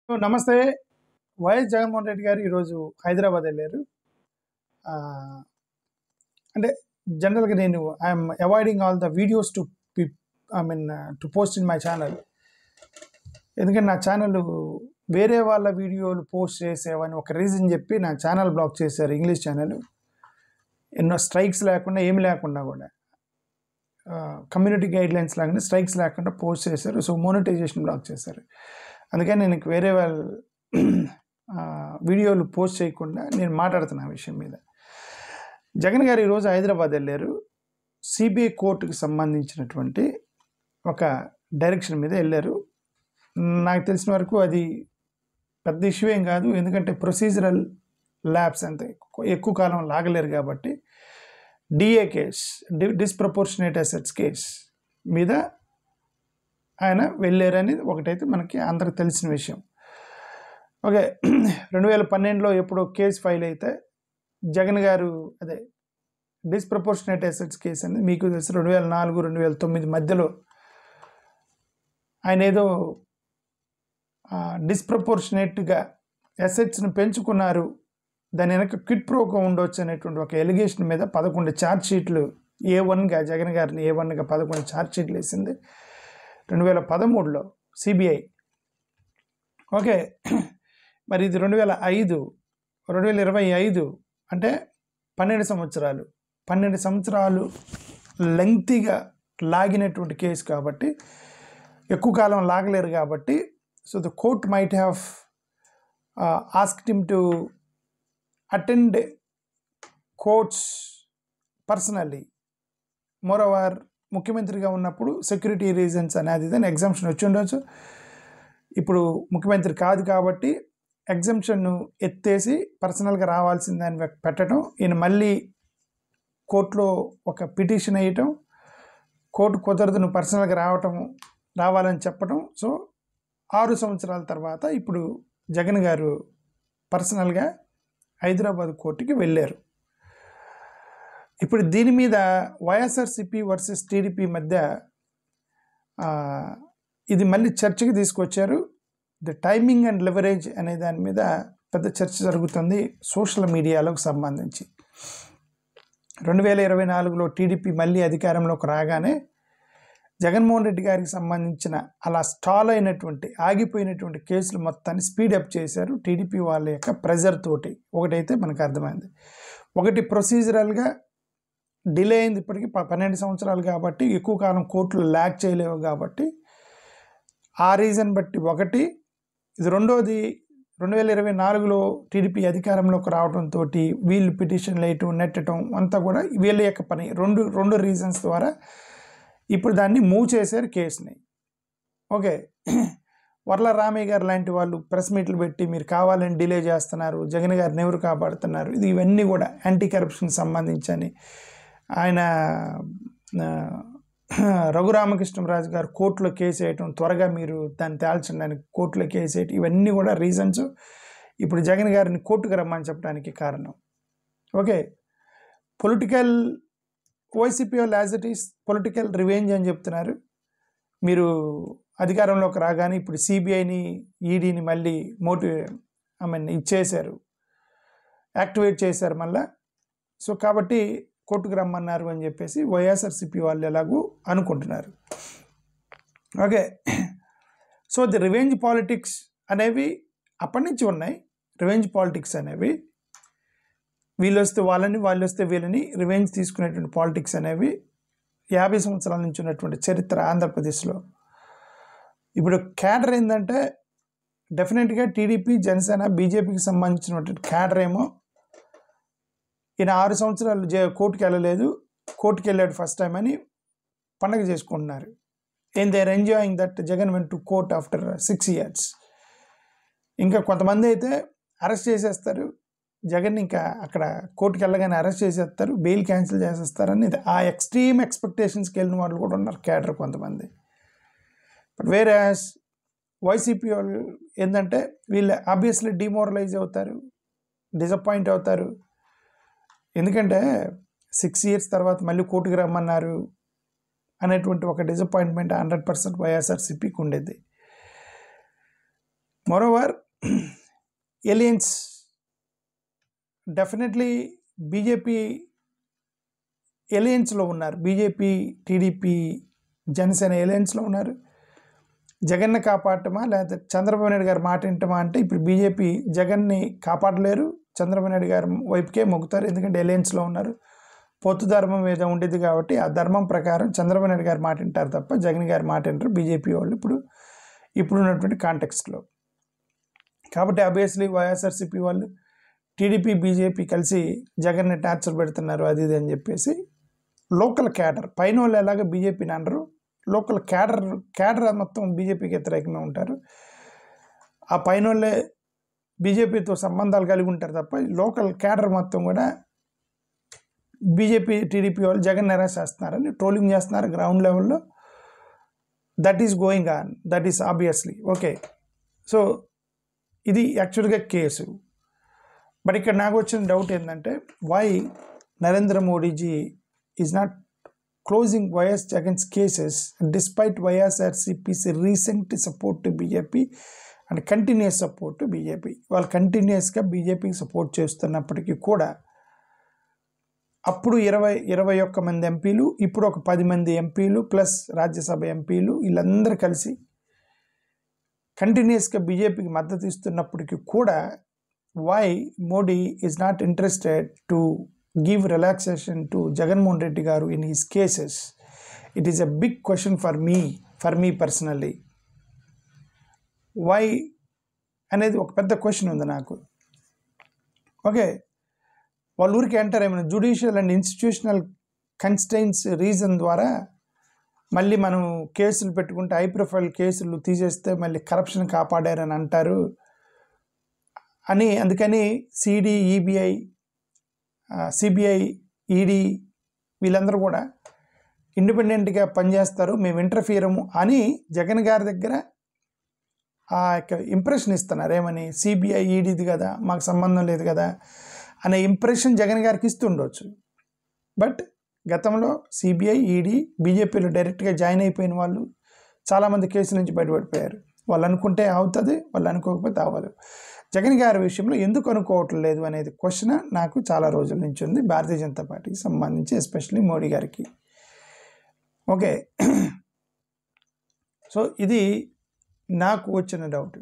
నమస్తే. వైఎస్ జగన్మోహన్ రెడ్డి గారు ఈరోజు హైదరాబాద్ వెళ్ళారు. అంటే జనరల్గా నేను I'm avoiding all the videos to to post in my channel. ఎందుకంటే నా ఛానల్ వేరే వాళ్ళ వీడియోలు పోస్ట్ చేసేవని ఒక రీజన్ చెప్పి నా ఛానల్ బ్లాక్ చేశారు. ఇంగ్లీష్ ఛానల్ ఎన్నో స్ట్రైక్స్ లేకుండా ఏమి లేకుండా కూడా కమ్యూనిటీ గైడ్లైన్స్ లాగానే స్ట్రైక్స్ లేకుండా పోస్ట్ చేశారు. సో మోనిటైజేషన్ బ్లాక్ చేశారు. అందుకని నేను వేరే వాళ్ళ వీడియోలు పోస్ట్ చేయకుండా నేను మాట్లాడుతున్నా ఆ విషయం మీద. జగన్ గారు ఈరోజు హైదరాబాద్ వెళ్ళారు. సిబిఐ కోర్టుకు సంబంధించినటువంటి ఒక డైరెక్షన్ మీద వెళ్ళారు. నాకు తెలిసిన వరకు అది పెద్ద ఇష్యూ ఏం కాదు. ఎందుకంటే ప్రొసీజరల్ ల్యాబ్స్ అంత ఎక్కువ కాలం లాగలేరు కాబట్టి DA case, disproportionate assets case మీద ఆయన వెళ్ళారని ఒకటైతే మనకి అందరికి తెలిసిన విషయం. ఓకే, 2012లో ఎప్పుడో కేసు ఫైల్ అయితే జగన్ గారు అదే డిస్ప్రపోర్షనేట్ అసెట్స్ కేసు అనేది మీకు తెలిసి 2004, 2009 మధ్యలో ఆయన ఏదో డిస్ప్రపోర్షనేట్గా అసెట్స్ని పెంచుకున్నారు, దాని వెనక క్విడ్ ప్రోకో ఉండొచ్చు అనేటువంటి ఒక ఎలిగేషన్ మీద 11 ఛార్జ్ షీట్లు A1గా జగన్ గారిని A1గా 11 ఛార్జ్ షీట్లు వేసింది 2013లో సిబిఐ. ఓకే, మరి ఇది 2025 అంటే 12 సంవత్సరాలు లెంగ్తీగా లాగినటువంటి కేసు కాబట్టి, ఎక్కువ కాలం లాగలేరు కాబట్టి, so the court might have asked him to attend courts personally. Moreover ముఖ్యమంత్రిగా ఉన్నప్పుడు సెక్యూరిటీ రీజన్స్ అనేది దాని ఎగ్జామ్షన్ వచ్చి ఉండొచ్చు. ఇప్పుడు ముఖ్యమంత్రి కాదు కాబట్టి ఎగ్జామ్షన్ను ఎత్తేసి పర్సనల్గా రావాల్సిందని పెట్టడం, ఈయన మళ్ళీ కోర్టులో ఒక పిటిషన్ వేయటం, కోర్టు కుదరదు నువ్వు పర్సనల్గా రావాలని చెప్పడం. సో 6 సంవత్సరాల తర్వాత ఇప్పుడు జగన్ గారు పర్సనల్గా హైదరాబాద్ కోర్టుకి వెళ్ళారు. ఇప్పుడు దీని మీద వైఎస్ఆర్సిపి వర్సెస్ టీడీపీ మధ్య ఇది మళ్ళీ చర్చకి తీసుకొచ్చారు. ద టైమింగ్ అండ్ లెవరేజ్ అనే దాని మీద పెద్ద చర్చ జరుగుతుంది సోషల్ మీడియాలోకి సంబంధించి. 2024లో టీడీపీ మళ్ళీ అధికారంలోకి రాగానే జగన్మోహన్ రెడ్డి గారికి సంబంధించిన అలా స్టాల్ అయినటువంటి ఆగిపోయినటువంటి కేసులు మొత్తాన్ని స్పీడప్ చేశారు టీడీపీ వాళ్ళ యొక్క ప్రెజర్ తోటి. ఒకటైతే మనకు అర్థమైంది, ఒకటి ప్రొసీజరల్గా డిలే అయింది. ఇప్పటికీ 12 సంవత్సరాలు కాబట్టి ఎక్కువ కాలం కోర్టులు ల్యాక్ చేయలేవు కాబట్టి ఆ రీజన్ బట్టి ఒకటి. ఇది రెండోది, 2024లో టీడీపీ అధికారంలోకి రావడంతో వీళ్ళు పిటిషన్లు వేయటం, నెట్టడం అంతా కూడా వీళ్ళ యొక్క పని. రెండు రీజన్స్ ద్వారా ఇప్పుడు దాన్ని మూవ్ చేశారు కేసుని. ఓకే, వర్ల రామయ్య గారు లాంటి వాళ్ళు ప్రెస్ మీట్లు పెట్టి మీరు కావాలని డిలే చేస్తున్నారు, జగన్ గారిని ఎవరు కాపాడుతున్నారు, ఇవన్నీ కూడా యాంటీ కరప్షన్కి సంబంధించని ఆయన రఘురామకృష్ణరాజు గారు కోర్టులో కేసు వేయటం, త్వరగా మీరు దాన్ని తేల్చడానికి కోర్టులో కేసు వేయటం, ఇవన్నీ కూడా రీజన్స్ ఇప్పుడు జగన్ గారిని కోర్టుకు రమ్మని చెప్పడానికి కారణం. ఓకే, పొలిటికల్ వైసీపీ వాళ్ళు as it is political revenge అని చెప్తున్నారు. మీరు అధికారంలోకి రాగానే ఇప్పుడు సిబిఐని, ఈడీని మళ్ళీ ఇచ్చేశారు, యాక్టివేట్ చేశారు మళ్ళా. సో కాబట్టి కోర్టుకు రమ్మన్నారు అని చెప్పేసి వైఎస్ఆర్సిపి వాళ్ళు ఎలాగూ అనుకుంటున్నారు. Okay, so the revenge politics అనేవి అప్పటి నుంచి ఉన్నాయి. రివెంజ్ పాలిటిక్స్ అనేవి వీళ్ళు వస్తే వాళ్ళని, వాళ్ళు వస్తే వీళ్ళని రివెంజ్ తీసుకునేటువంటి పాలిటిక్స్ అనేవి 50 సంవత్సరాల నుంచి ఉన్నటువంటి చరిత్ర ఆంధ్రప్రదేశ్లో. ఇప్పుడు క్యాడర్ ఏంటంటే డెఫినెట్గా టీడీపీ, జనసేన, బీజేపీకి సంబంధించినటువంటి క్యాడర్ ఏమో ఈయన 6 సంవత్సరాలు కోర్టుకి వెళ్ళలేదు, కోర్టుకి వెళ్ళాడు ఫస్ట్ టైం అని పండగ చేసుకుంటున్నారు. And they are enjoying that Jagan went to court after 6 years. ఇంకా కొంతమంది అయితే అరెస్ట్ చేసేస్తారు జగన్, ఇంకా అక్కడ కోర్టుకి వెళ్ళగానే అరెస్ట్ చేసేస్తారు, బెయిల్ క్యాన్సిల్ చేసేస్తారని ఆ ఎక్స్ట్రీమ్ ఎక్స్పెక్టేషన్స్కి వెళ్ళిన వాళ్ళు కూడా ఉన్నారు క్యాడర్ కొంతమంది. బట్ వేరే వైసీపీ వాళ్ళు ఏంటంటే వీళ్ళు ఆబ్వియస్లీ డిమోరలైజ్ అవుతారు, డిసప్పాయింట్ అవుతారు. ఎందుకంటే 6 years తర్వాత మళ్ళీ కోర్టుకు రమ్మన్నారు అనేటువంటి ఒక డిసప్పాయింట్మెంట్ 100% వైఎస్ఆర్సీపీకి ఉండేది. మోరోవర్ ఎలియన్స్ డెఫినెట్లీ బీజేపీ ఎలియన్స్లో ఉన్నారు. బీజేపీ, టీడీపీ, జనసేన ఎలియన్స్లో ఉన్నారు. జగన్ని కాపాడటమా లేకపోతే చంద్రబాబు నాయుడు గారు మాట వింటమా అంటే ఇప్పుడు బీజేపీ జగన్ని కాపాడలేరు, చంద్రబాబు నాయుడు గారి వైపుకే మొగ్గుతారు. ఎందుకంటే ఎలియన్స్లో ఉన్నారు. పొత్తు ధర్మం మీద ఉండేది కాబట్టి ఆ ధర్మం ప్రకారం చంద్రబాబు నాయుడు గారు మాట వింటారు తప్ప జగన్ గారి మాట వింటారు బీజేపీ వాళ్ళు ఇప్పుడు ఉన్నటువంటి కాంటెక్స్ట్లో. కాబట్టి ఆబ్వియస్లీ వైఎస్ఆర్సీపీ వాళ్ళు టీడీపీ, బీజేపీ కలిసి జగన్ని టార్చర్ పెడుతున్నారు అది ఇది అని చెప్పేసి లోకల్ క్యాడర్ పైన వాళ్ళు ఎలాగ బీజేపీని అనరు, లోకల్ క్యాడర్ మొత్తం బీజేపీకి వ్యతిరేకంగా ఉంటారు. ఆ పైన వాళ్ళే బీజేపీతో సంబంధాలు కలిగి ఉంటారు తప్ప లోకల్ క్యాడర్ మొత్తం కూడా బీజేపీ, టీడీపీ వాళ్ళు జగన్ నిరాశ చేస్తున్నారని ట్రోలింగ్ చేస్తున్నారు గ్రౌండ్ లెవెల్లో. That is going on, that is obviously okay. So ఇది యాక్చువల్గా కేసు. బట్ ఇక్కడ నాకు వచ్చిన డౌట్ ఏంటంటే why Narendra Modiji is not closing YS Jagan's cases despite YSRCP's recent support to BJP and continuous support to BJP. వాళ్ళు కంటిన్యూస్గా బీజేపీకి సపోర్ట్ చేస్తున్నప్పటికీ కూడా అప్పుడు 21 మంది ఎంపీలు, ఇప్పుడు ఒక 10 మంది ఎంపీలు ప్లస్ రాజ్యసభ ఎంపీలు వీళ్ళందరూ కలిసి కంటిన్యూస్గా బీజేపీకి మద్దతు ఇస్తున్నప్పటికీ కూడా why Modi is not interested to give relaxation to Jagannath Reddy garu in his cases. It is a big question for me personally. Why అనేది ఒక పెద్ద క్వశ్చన్ ఉంది నాకు. ఓకే, వాళ్ళ ఊరికి ఎంటర్ ఏమైనా జుడిషియల్ అండ్ ఇన్స్టిట్యూషనల్ కన్స్టెయిన్స్ రీజన్ ద్వారా మళ్ళీ మనం కేసులు పెట్టుకుంటే హై ప్రొఫైల్ కేసులు తీసేస్తే మళ్ళీ కరప్షన్ కాపాడారని అంటారు అని, అందుకని సిడి, ఈబీఐ, సిబిఐ, ఈడీ వీళ్ళందరూ కూడా ఇండిపెండెంట్గా పనిచేస్తారు, మేము ఇంటర్ఫియరము అని జగన్ గారి దగ్గర ఆ యొక్క ఇంప్రెషన్ ఇస్తున్నారు. ఏమని, సిబిఐ, ఈడీది కదా, మాకు సంబంధం లేదు కదా అనే ఇంప్రెషన్ జగన్ గారికి ఇస్తుండొచ్చు. బట్ గతంలో సిబిఐ, ఈడీ బీజేపీలో డైరెక్ట్గా జాయిన్ అయిపోయిన వాళ్ళు చాలామంది కేసు నుంచి బయటపడిపోయారు. వాళ్ళు అనుకుంటే అవుతుంది, వాళ్ళు అనుకోకపోతే అవ్వదు. జగన్ గారి విషయంలో ఎందుకు అనుకోవట్లేదు అనేది క్వశ్చన్ నాకు చాలా రోజుల నుంచి ఉంది భారతీయ జనతా పార్టీకి సంబంధించి, ఎస్పెషల్లీ మోడీ గారికి. ఓకే, సో ఇది నాకు వచ్చిన డౌట్.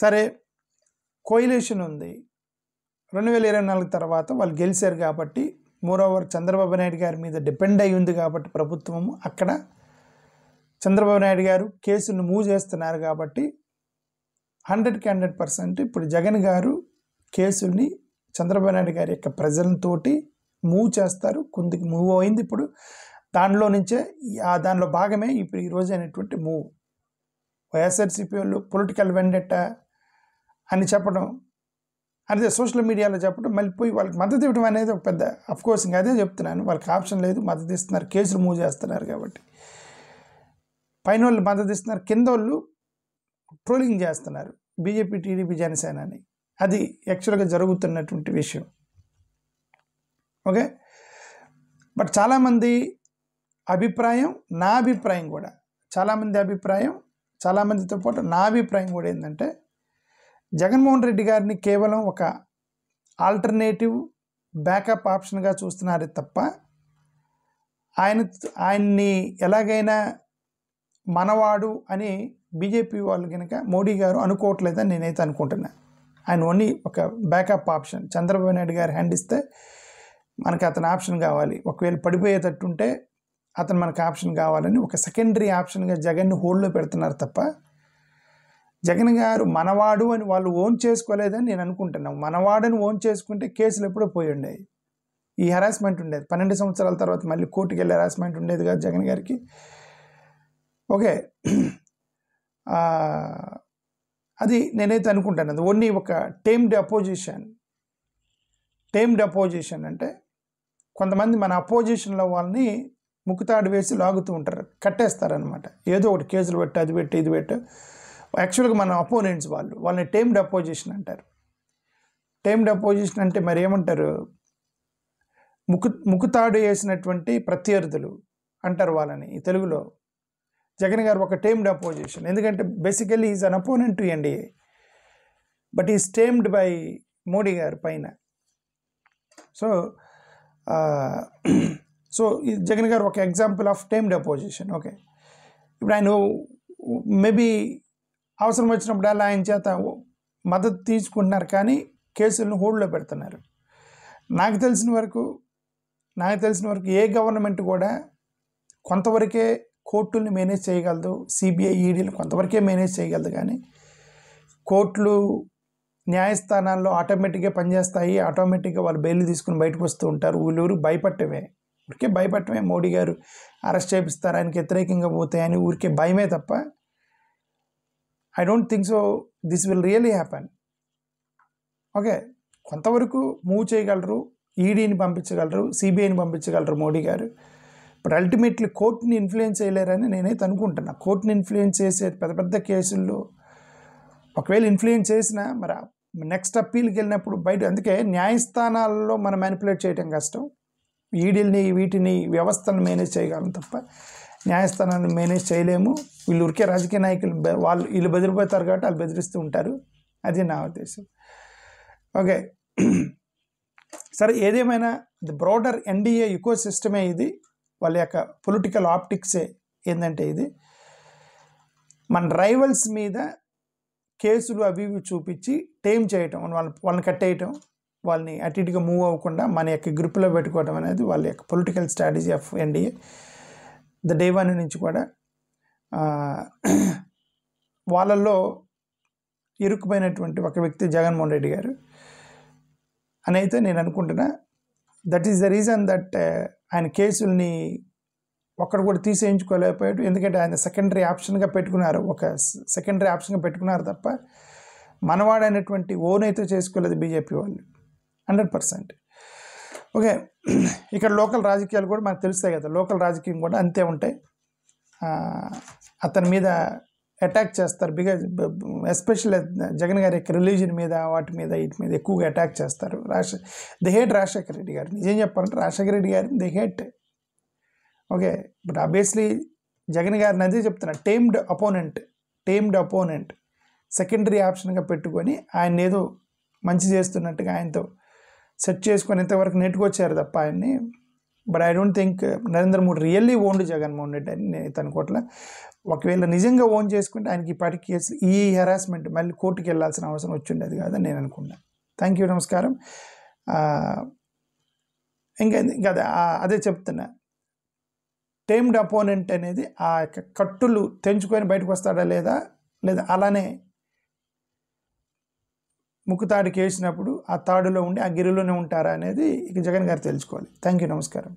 సరే, కోయిలేషన్ ఉంది 2024 తర్వాత వాళ్ళు గెలిచారు కాబట్టి, మోరోవర్ చంద్రబాబు నాయుడు గారి మీద డిపెండ్ అయి ఉంది కాబట్టి ప్రభుత్వము, అక్కడ చంద్రబాబు నాయుడు గారు కేసులను మూవ్ చేస్తున్నారు కాబట్టి 100% ఇప్పుడు జగన్ గారు కేసుల్ని చంద్రబాబు నాయుడు గారి యొక్క ప్రజలతోటి మూవ్ చేస్తారు. కొందికి మూవ్ అయింది ఇప్పుడు, దానిలో నుంచే దానిలో భాగమే ఇప్పుడు ఈరోజు అయినటువంటి మూవ్. వైఎస్ఆర్సీపీ వాళ్ళు పొలిటికల్ వెండెట్టా అని చెప్పడం, అదే సోషల్ మీడియాలో చెప్పడం, మళ్ళీ పోయి వాళ్ళకి మద్దతు ఇవ్వడం అనేది ఒక పెద్ద, అఫ్కోర్స్ ఇంకా అదే చెప్తున్నాను, వాళ్ళకి ఆప్షన్ లేదు, మద్దతు ఇస్తున్నారు, కేసులు మూవ్ చేస్తున్నారు కాబట్టి. పైన వాళ్ళు మద్దతు ఇస్తున్నారు, కింద వాళ్ళు ట్రోలింగ్ చేస్తున్నారు బీజేపీ, టీడీపీ, జనసేన అని. అది యాక్చువల్గా జరుగుతున్నటువంటి విషయం. ఓకే, బట్ చాలామంది అభిప్రాయం, నా అభిప్రాయం కూడా, చాలామంది అభిప్రాయం, చాలామందితో పాటు నా అభిప్రాయం కూడా ఏంటంటే జగన్మోహన్ రెడ్డి గారిని కేవలం ఒక ఆల్టర్నేటివ్ బ్యాకప్ ఆప్షన్గా చూస్తున్నారే తప్ప ఆయన్ని ఎలాగైనా మనవాడు అని బీజేపీ వాళ్ళు కనుక మోడీ గారు అనుకోవట్లేదని నేనైతే అనుకుంటున్నా. ఆయన ఓన్లీ ఒక బ్యాకప్ ఆప్షన్. చంద్రబాబు నాయుడు గారు హ్యాండ్ ఇస్తే మనకు అతను ఆప్షన్ కావాలి, ఒకవేళ పడిపోయేటట్టుంటే అతను మనకు ఆప్షన్ కావాలని ఒక సెకండరీ ఆప్షన్గా జగన్ని హోల్డ్లో పెడుతున్నారు తప్ప జగన్ గారు మనవాడు అని వాళ్ళు ఓన్ చేసుకోలేదని నేను అనుకుంటున్నాను. మనవాడని ఓన్ చేసుకుంటే కేసులు ఎప్పుడో పోయి ఉండేవి, ఈ హెరాస్మెంట్ ఉండేది. 12 సంవత్సరాల తర్వాత మళ్ళీ కోర్టుకి వెళ్ళే హెరాస్మెంట్ ఉండేది కదా జగన్ గారికి. ఓకే, అది నేనైతే అనుకుంటాను. అది ఓన్లీ ఒక టేమ్డ్ అపోజిషన్ అంటే కొంతమంది మన అపోజిషన్లో వాళ్ళని ముక్కుతాడు వేసి లాగుతూ ఉంటారు, కట్టేస్తారనమాట. ఏదో ఒకటి కేసులు పెట్టి, అది పెట్టి, ఇది పెట్టు. యాక్చువల్గా మన అపోనెంట్స్ వాళ్ళని టేమ్డ్ అపోజిషన్ అంటారు. టేమ్డ్ అపోజిషన్ అంటే మరి ఏమంటారు, ముక్కుతాడు వేసినటువంటి ప్రత్యర్థులు అంటారు వాళ్ళని ఈ తెలుగులో. జగన్ గారు ఒక టేమ్డ్ అపోజిషన్, ఎందుకంటే basically is an opponent to NDA, but is tamed by mod a గారు పైన. సో సో జగన్ గారు ఒక example of tamed opposition. Okay, ఇప్పుడు ఆయన మేబీ అవసరం వచ్చినప్పుడల్లా ఆయన చేత మద్దతు తీసుకుంటున్నారు, కానీ కేసులను హోల్డ్లో పెడుతున్నారు. నాకు తెలిసిన వరకు ఏ గవర్నమెంట్ కూడా కొంతవరకే కోర్టుల్ని మేనేజ్ చేయగలదు, సిబిఐ ఈడీలు కొంతవరకే మేనేజ్ చేయగలదు, కానీ కోర్టులు న్యాయస్థానాల్లో ఆటోమేటిక్గా పనిచేస్తాయి, ఆటోమేటిక్గా వాళ్ళు బెయిల్ తీసుకుని బయటకు వస్తూ ఉంటారు. ఊళ్ళూరు ఊరికే భయపడటమే. మోడీ గారు అరెస్ట్ చేపిస్తారు, ఆయనకి వ్యతిరేకంగా పోతాయని ఊరికే భయమే తప్ప I don't think so this will really happen. Okay, కొంతవరకు మూవ్ చేయగలరు, ఈడీని పంపించగలరు, సిబిఐని పంపించగలరు మోడీ గారు, బట్ అల్టిమేట్లీ కోర్టుని ఇన్ఫ్లుయెన్స్ చేయలేరని నేనైతే అనుకుంటున్నా. కోర్టుని ఇన్ఫ్లుయెన్స్ చేసే పెద్ద పెద్ద కేసుల్లో ఒకవేళ ఇన్ఫ్లుయెన్స్ చేసినా మరి నెక్స్ట్ అప్పీల్కి వెళ్ళినప్పుడు బయట, అందుకే న్యాయస్థానాల్లో మనం మ్యానిపులేట్ చేయడం కష్టం. ఈడీల్ని వీటిని వ్యవస్థను మేనేజ్ చేయగలం తప్ప న్యాయస్థానాన్ని మేనేజ్ చేయలేము. వీళ్ళు ఊరికే రాజకీయ నాయకులు వీళ్ళు బెదిరిపోతారు కాబట్టి వాళ్ళు బెదిరిస్తూ ఉంటారు. అది నా ఉద్దేశం. ఓకే, సరే, ఏదేమైనా ది బ్రాడర్ ఎన్డీఏ ఇకో సిస్టమే ఇది, వాళ్ళ యొక్క పొలిటికల్ ఆప్టిక్సే ఏంటంటే ఇది మన రైవల్స్ మీద కేసులు అవి ఇవి చూపించి టేమ్ చేయటం, వాళ్ళని కట్టేయటం, వాళ్ళని అటు ఇటుగా మూవ్ అవ్వకుండా మన యొక్క గ్రిప్లో పెట్టుకోవడం అనేది వాళ్ళ యొక్క political strategy of NDA the day one నుంచి కూడా. వాళ్ళల్లో ఇరుక్కుపోయినటువంటి ఒక వ్యక్తి జగన్మోహన్ రెడ్డి గారు అని అయితే నేను అనుకుంటున్నా. That is the reason that ఆయన కేసుల్ని ఒక్కడు కూడా తీసేయించుకోలేకపోయాడు, ఎందుకంటే ఆయన సెకండరీ ఆప్షన్గా పెట్టుకున్నారు తప్ప మనవాడైనటువంటి ఓన్ అయితే చేసుకోలేదు బీజేపీ వాళ్ళు 100%. ఓకే, ఇక్కడ లోకల్ రాజకీయాలు కూడా మనకు తెలుస్తాయి కదా, లోకల్ రాజకీయం కూడా అంతే ఉంటాయి. అతని మీద అటాక్ చేస్తారు, బికాజ్ ఎస్పెషల్లీ జగన్ గారి యొక్క రిలీజన్ మీద, వాటి మీద, వీటి మీద ఎక్కువగా అటాక్ చేస్తారు. దే హేట్ రాజశేఖర రెడ్డి గారు. నిజం చెప్పాలంటే రాజశేఖర రెడ్డి గారిని they hate. Okay, but obviously Jagan గారిని అదే చెప్తున్నా, టేమ్డ్ అపోనెంట్ సెకండరీ ఆప్షన్గా పెట్టుకొని ఆయన ఏదో మంచి చేస్తున్నట్టుగా ఆయనతో సెట్ చేసుకొని ఇంతవరకు నెట్టుకొచ్చారు తప్ప ఆయన్ని. But I don't think Narendra Modi really owned Jaganmohan Reddy అని నేను అనుకోవట్లే. ఒకవేళ నిజంగా ఓన్ చేసుకుంటే ఆయనకి ఇప్పటి కేసు ఈ హెరాస్మెంట్ మళ్ళీ కోర్టుకి వెళ్ళాల్సిన అవసరం వచ్చిండేది కాదని నేను అనుకున్నాను. థ్యాంక్ యూ, నమస్కారం. ఇంకా అదే చెప్తున్నా, టేమ్డ్ అపోనెంట్ అనేది ఆ యొక్క కట్టులు తెంచుకొని బయటకు వస్తాడా లేదా అలానే ముక్కుతాడికి వేసినప్పుడు ఆ తాడులో ఉండి ఆ గిరిలోనే ఉంటారా అనేది ఇక జగన్ గారు తెలుసుకోవాలి. థ్యాంక్ యూ, నమస్కారం.